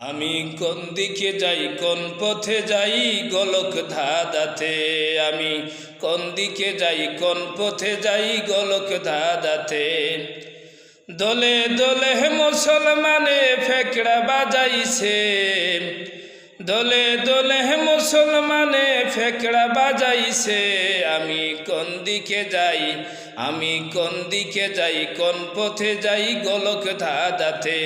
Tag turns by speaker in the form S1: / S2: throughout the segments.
S1: আমি কোন দিকে যাই কোন পথে যাই গোলক ধাঁধাতে। আমি কোন দিকে যাই কোন পথে যাই গোলক ধাঁধাতে। দলে দলে মুসলমানে ফেকড়া বাজাইছে, দলে দলে মুসলমানে ফেকড়া বাজাইছে। আমি কোন দিকে যাই, আমি কোন দিকে যাই কোন পথে যাই গোলক ধাঁধাতে।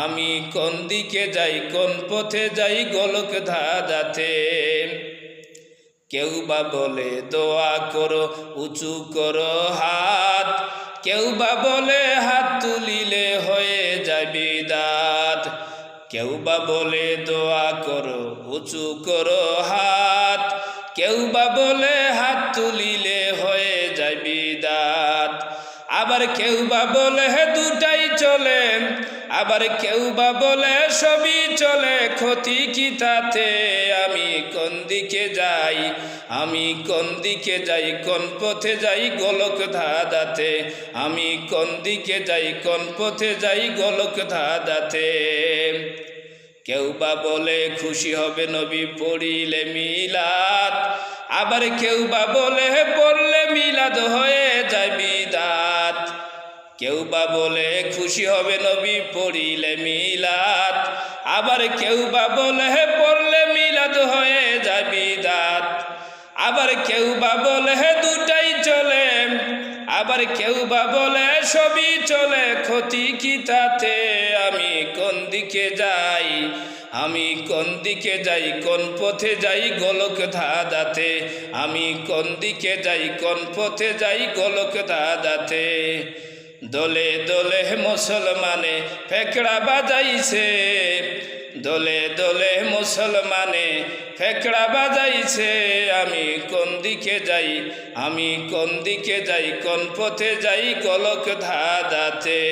S1: আমি কোন দিকে যাই কোন পথে যাই গোলক ধাঁধাতে। কেউ বা বলে দোয়া করো উঁচু করো হাত, কেউ বা বলে হাত তুলিলে হয়ে যায় বিদাত। কেউ বা বলে দোয়া করো উঁচু করো হাত, কেউ বা বলে হাত তুলিলে হয়ে যায় বিদাত। আবার কেউ বা বলে দুটাই চলে, আবার কেউ বা বলে সবই চলে, ক্ষতি কি তাতে। আমি কোন দিকে যাই, আমি কোন দিকে যাই কোন পথে যাই গোলক ধাঁধাতে। আমি কোন দিকে যাই কোন পথে যাই গোলক ধাঁধাতে। কেউ বা বলে খুশি হবে নবী পড়িলে মিলাদ, আবার কেউ বা বলে পড়লে মিলাদ হয়ে যায় বিদাত। কেউ বা বলে খুশি হবে নবী পড়িলে মিলাদ, আবার কেউ বা বলে পড়লে মিলাদ হয়ে যায় বিদাত। আবার কেউ বা বলে দুটাই চলে, আবার কেউ বা বলে সবই চলে, ক্ষতি কি তাতে। আমি কোন দিকে যাই, আমি কোন দিকে যাই কোন পথে যাই গোলক ধাঁধাতে। আমি কোন দিকে যাই কোন পথে যাই গোলক ধাঁধাতে। দলে দলে মুসলমানে ফেকড়া বাজাইছে, দলে দলে মুসলমানে ফেকড়া বাজাইছে। আমি কোন দিকে যাই, আমি কোন দিকে যাই কোন পথে যাই গোলক ধাঁধাতে।